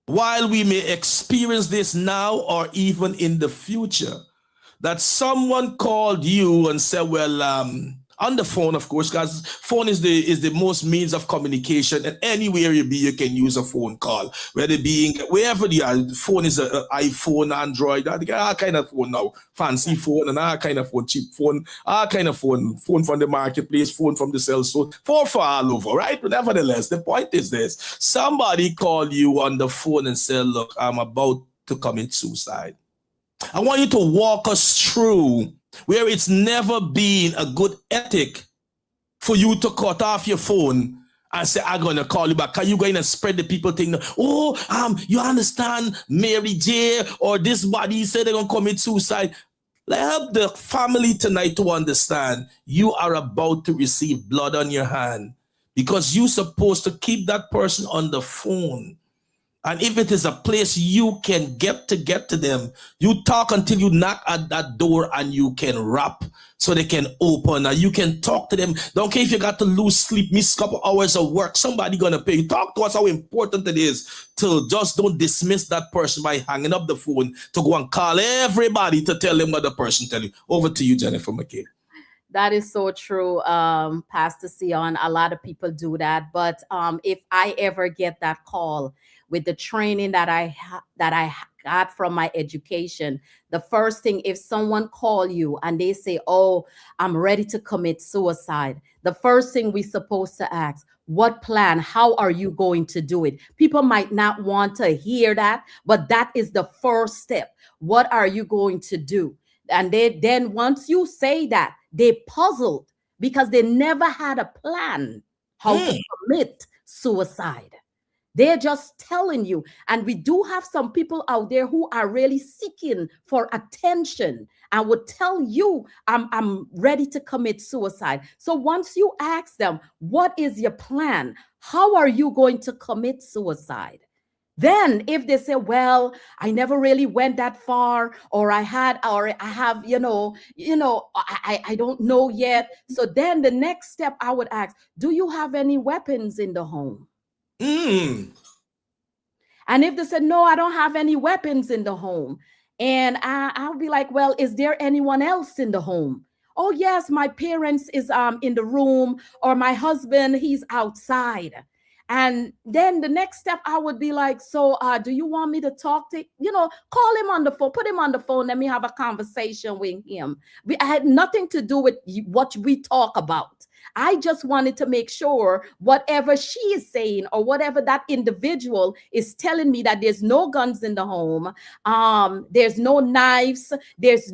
C: while we may experience this now or even in the future. That someone called you and said, well, on the phone, of course, because phone is the most means of communication, and anywhere you be, you can use a phone call. Whether being wherever you are, phone is an iPhone, Android, all kind of phone now, fancy phone and all kind of phone, cheap phone, all kind of phone from the marketplace, phone from the cell phone, phone for all over, right? But nevertheless, the point is this: somebody called you on the phone and said, "Look, I'm about to commit suicide." I want you to walk us through where it's never been a good ethic for you to cut off your phone and say, I'm going to call you back. Are you going to spread the people thing? Oh, you understand, Mary J. or this body said they're going to commit suicide. Help the family tonight to understand you are about to receive blood on your hand, because you're supposed to keep that person on the phone. And if it is a place you can get to them, you talk until you knock at that door and you can rap so they can open, and you can talk to them. Don't care if you got to lose sleep, miss a couple hours of work, somebody gonna pay you. Talk to us how important it is to just don't dismiss that person by hanging up the phone, to go and call everybody to tell them what the person tell you. Over to you, Jennifer McKay.
D: That is so true, Pastor Seon. A lot of people do that. But if I ever get that call with the training that I got from my education, the first thing, if someone call you and they say, oh, I'm ready to commit suicide, the first thing we're supposed to ask, what plan? How are you going to do it? People might not want to hear that, but that is the first step. What are you going to do? And then once you say that, they puzzled because they never had a plan how to commit suicide. They're just telling you. And we do have some people out there who are really seeking for attention and would tell you, I'm ready to commit suicide. So once you ask them, what is your plan? How are you going to commit suicide? Then if they say, well, I never really went that far, or I have, I don't know yet. So then the next step I would ask, do you have any weapons in the home? And if they said, no, I don't have any weapons in the home, and I'll be like, well, is there anyone else in the home? Oh, yes, my parents is in the room, or my husband, he's outside. And then the next step I would be like, so do you want me to talk to, call him on the phone, put him on the phone, let me have a conversation with him. I had nothing to do with what we talk about. I just wanted to make sure whatever she is saying or whatever that individual is telling me, that there's no guns in the home, there's no knives, there's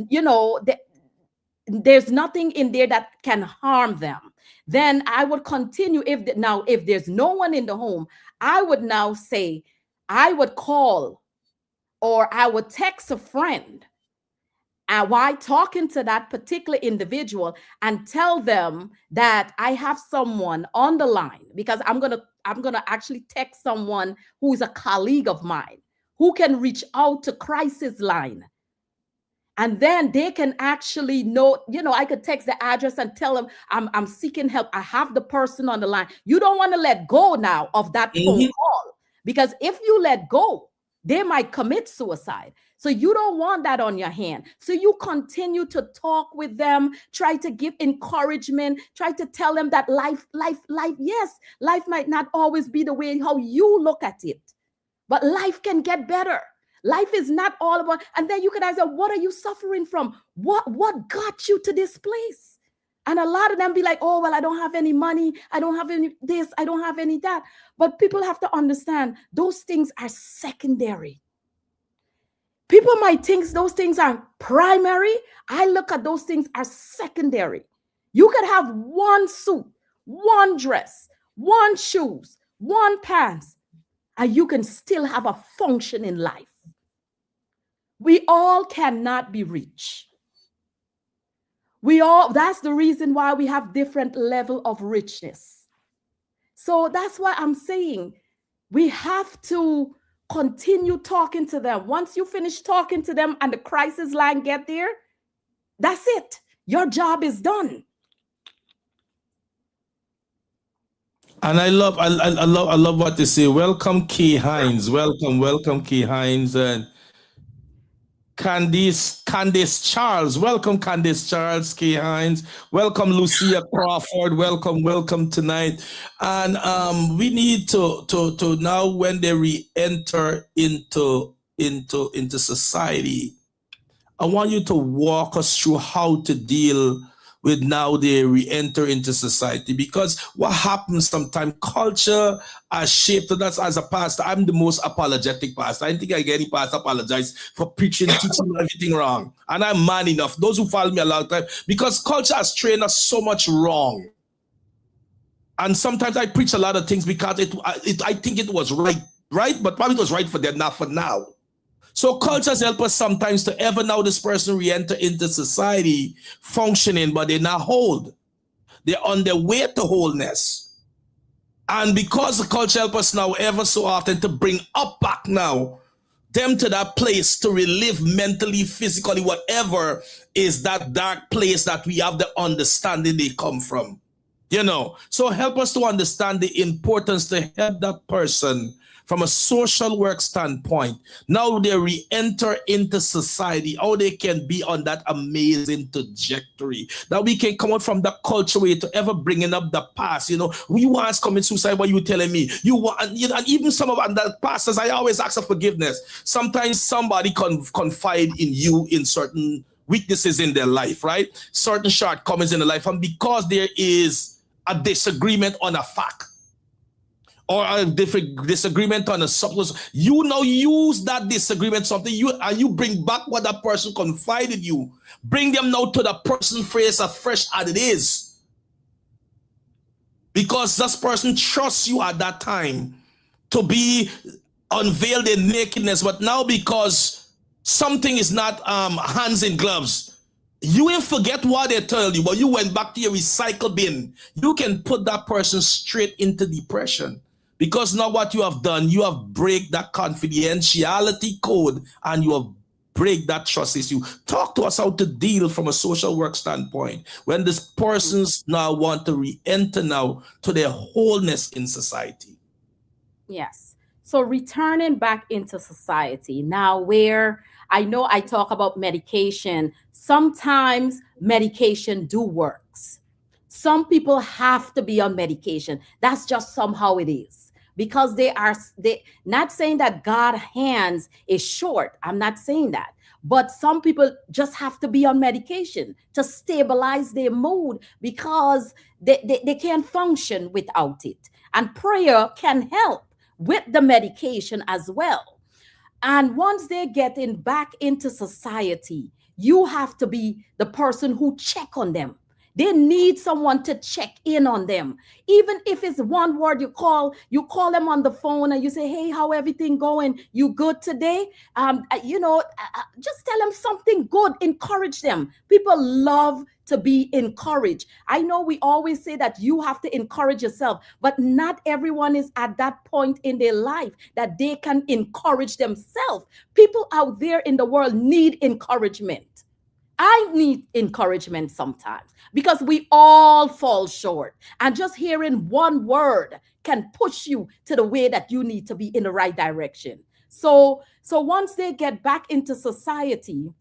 D: nothing in there that can harm them. Then I would continue. If there's no one in the home, I would now say, I would call or I would text a friend, and while talking to that particular individual, and tell them that I have someone on the line, because I'm gonna actually text someone who's a colleague of mine who can reach out to crisis line. And then they can actually know, I could text the address and tell them I'm seeking help. I have the person on the line. You don't want to let go now of that phone call, because if you let go, they might commit suicide. So you don't want that on your hand. So you continue to talk with them, try to give encouragement, try to tell them that life, yes, life might not always be the way how you look at it, but life can get better. Life is not all about, and then you could ask them, what are you suffering from? What got you to this place? And a lot of them be like, oh, well, I don't have any money. I don't have any this. I don't have any that. But people have to understand those things are secondary. People might think those things are primary. I look at those things as secondary. You could have one suit, one dress, one shoes, one pants, and you can still have a function in life. We all cannot be rich. That's the reason why we have different level of richness. So that's why I'm saying we have to continue talking to them. Once you finish talking to them and the crisis line get there, that's it. Your job is done.
C: And I love what they say. Welcome, Kay Hines. Welcome, Kay Hines. And Candice Charles. Welcome, Candice Charles, Kay Hines. Welcome, Lucia Crawford. Welcome tonight. And we need to now, when they re-enter into society, I want you to walk us through how to deal with now they re-enter into society, because what happens sometimes, culture has shaped us. As a pastor, I'm the most apologetic pastor. I don't think I get any pastor apologize for preaching, teaching everything wrong. And I'm man enough. Those who follow me a long time, because culture has trained us so much wrong. And sometimes I preach a lot of things because I think it was right, but probably it was right for them, not for now. So cultures help us sometimes to ever now this person re-enter into society functioning, but they're not whole. They're on their way to wholeness. And because the culture help us now ever so often to bring up back now them to that place to relive mentally, physically, whatever is that dark place that we have the understanding they come from. So help us to understand the importance to help that person from a social work standpoint. Now they re-enter into society, how they can be on that amazing trajectory. That we can come out from that culture way to ever bringing up the past. We once commit suicide, what you telling me? And even some of the pastors, I always ask for forgiveness. Sometimes somebody confide in you in certain weaknesses in their life, right? Certain shortcomings in their life. And because there is a disagreement on a fact, or a different disagreement on a substance, you now use that disagreement something you bring back what that person confided you. Bring them now to the person face afresh as it is. Because this person trusts you at that time to be unveiled in nakedness, but now because something is not hands in gloves, you ain't forget what they told you, but you went back to your recycle bin. You can put that person straight into depression. Because now what you have done, you have break that confidentiality code and you have break that trust issue. Talk to us how to deal from a social work standpoint when these persons now want to re-enter now to their wholeness in society.
D: Yes. So returning back into society now, where I know I talk about medication, sometimes medication do works. Some people have to be on medication. That's just somehow it is. Because they not saying that God's hands is short. I'm not saying that. But some people just have to be on medication to stabilize their mood because they can't function without it. And prayer can help with the medication as well. And once they're getting back into society, you have to be the person who check on them. They need someone to check in on them. Even if it's one word you call them on the phone and you say, hey, how everything going? You good today? Just tell them something good. Encourage them. People love to be encouraged. I know we always say that you have to encourage yourself, but not everyone is at that point in their life that they can encourage themselves. People out there in the world need encouragement. I need encouragement sometimes because we all fall short. And just hearing one word can push you to the way that you need to be in the right direction. So once they get back into society,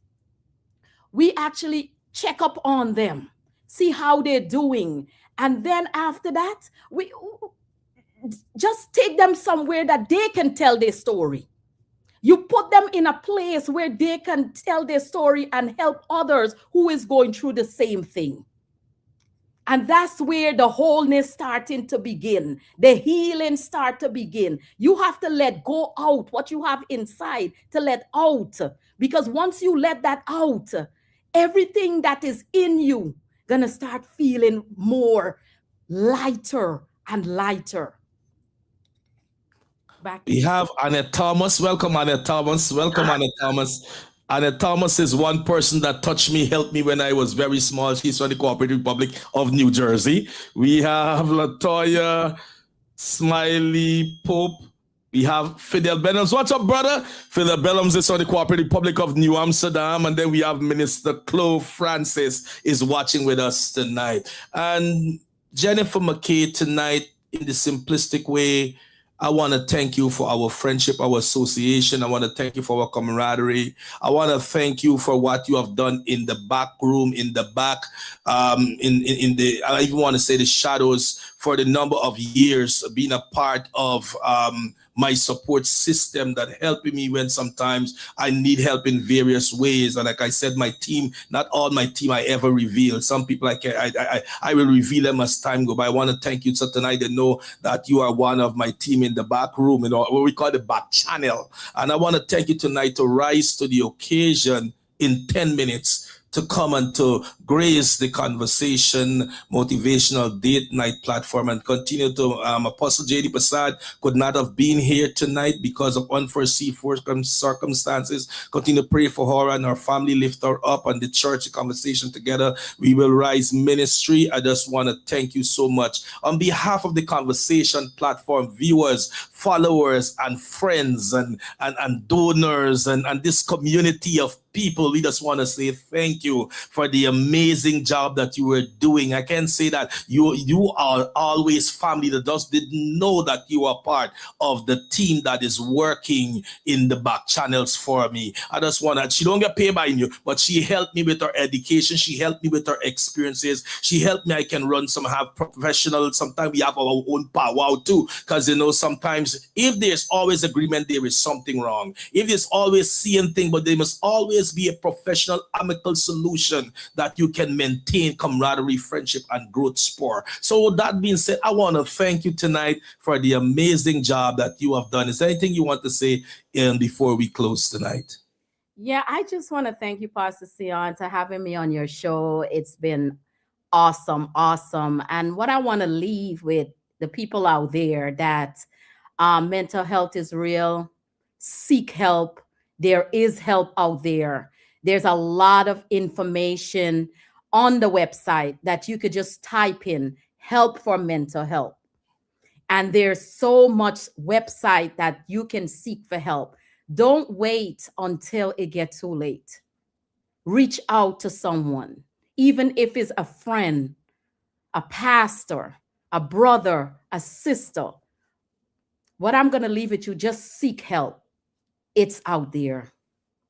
D: we actually check up on them, see how they're doing. And then after that, we just take them somewhere that they can tell their story. You put them in a place where they can tell their story and help others who is going through the same thing. And that's where the wholeness starting to begin. The healing start to begin. You have to let go out what you have inside to let out. Because once you let that out, everything that is in you gonna start feeling more lighter and lighter.
C: We have Annette Thomas. Welcome, Annette Thomas. Welcome, Annette Thomas. Annette Thomas is one person that touched me, helped me when I was very small. She's from the Cooperative Republic of New Jersey. We have Latoya Smiley Pope. We have Fidel Bellums. What's up, brother? Fidel Bellums is from the Cooperative Republic of New Amsterdam. And then we have Minister Chloe Francis is watching with us tonight. And Jennifer McKay tonight, in the simplistic way, I want to thank you for our friendship, our association. I want to thank you for our camaraderie. I want to thank you for what you have done in the back room, in the back, in the, I even want to say the shadows, for the number of years being a part of my support system that helping me when sometimes I need help in various ways. And like I said, my team, not all my team I ever reveal. Some people I will reveal them as time go by. I want to thank you. So tonight they know that you are one of my team in the back room, you know, what we call the back channel. And I want to thank you tonight to rise to the occasion in 10 minutes to come and to grace the Conversation Motivational Date Night platform and continue to, Apostle J.D. Prasad could not have been here tonight because of unforeseen circumstances. Continue to pray for her and her family, lift her up, and the church, the conversation together. We will rise ministry. I just want to thank you so much. On behalf of the Conversation platform, viewers, followers, and friends, and donors, and this community of people, we just want to say thank you for the amazing job that you were doing. I can say that you are always family that just didn't know that you are part of the team that is working in the back channels for me. I just want to, she don't get paid by you, but she helped me with her education. She helped me with her experiences. She helped me. I can run some, have professional, sometimes we have our own powwow too, because you know, sometimes if there's always agreement, there is something wrong. If there's always seeing thing, but there must always be a professional amicable solution that you you can maintain camaraderie, friendship, and growth spur. So with that being said, I want to thank you tonight for the amazing job that you have done. Is there anything you want to say before we close tonight?
D: Yeah, I just want to thank you, Pastor Seon, to having me on your show. It's been awesome, awesome. And what I want to leave with the people out there that mental health is real. Seek help. There is help out there. There's a lot of information on the website that you could just type in help for mental health. And there's so much website that you can seek for help. Don't wait until it gets too late. Reach out to someone, even if it's a friend, a pastor, a brother, a sister. What I'm going to leave with you, just seek help. It's out there.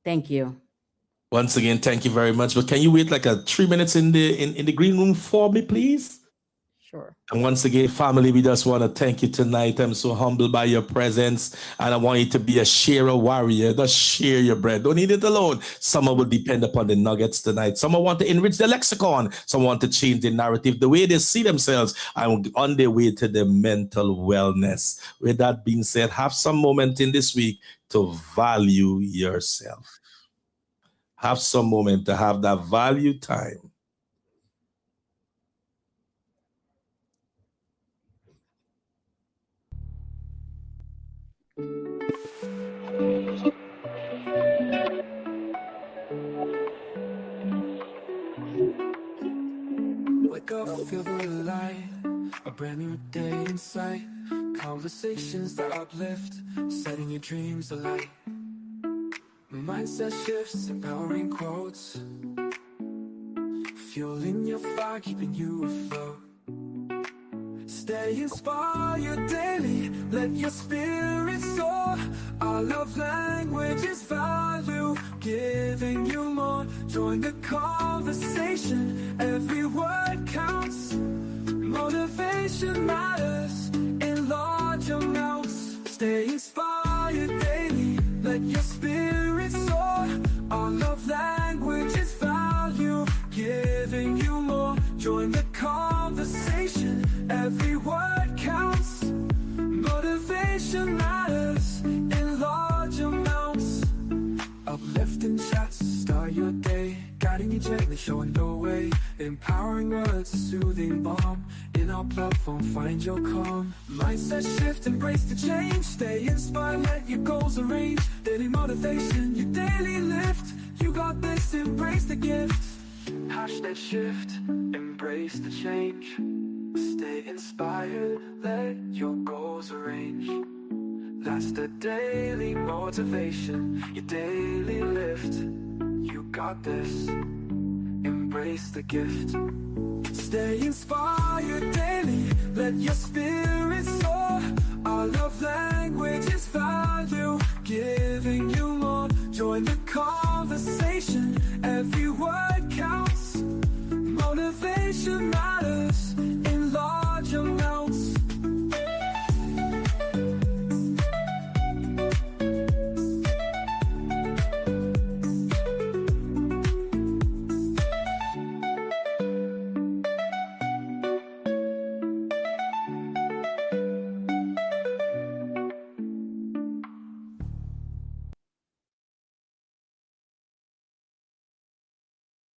D: Thank you.
C: Once again, thank you very much. But can you wait like 3 minutes in the green room for me, please?
D: Sure.
C: And once again, family, we just want to thank you tonight. I'm so humbled by your presence. And I want you to be a sharer warrior. Just share your bread. Don't eat it alone. Someone will depend upon the nuggets tonight. Someone want to enrich the lexicon. Someone want to change the narrative, the way they see themselves, and on their way to the mental wellness. With that being said, have some moment in this week to value yourself. Have some moment to have that value time.
A: Wake up, feel the light, a brand new day in sight. Conversations that uplift, setting your dreams alight. Mindset shifts, empowering quotes, fueling your fire, keeping you afloat. Stay inspired daily, let your spirit soar. Our love language is value, giving you more. Join the conversation, every word counts. Motivation matters in large amounts. Stay inspired daily, let your spirit soar. Our love language is value, giving you more. Join the conversation, every word counts. Motivation matters in large amounts. Uplifting chats, start your day, guiding you gently, showing the way. Empowering words, soothing balm. In our platform, find your calm. Mindset shift, embrace the change. Stay inspired, let your goals arrange. Daily motivation, your daily lift. You got this, embrace the gift. Hashtag shift, embrace the change. Stay inspired, let your goals arrange. That's the daily motivation, your daily lift. You got this, embrace the gift. Stay inspired daily, let your spirit soar. Our love language is value, giving you more. Join the conversation, every word counts. Motivation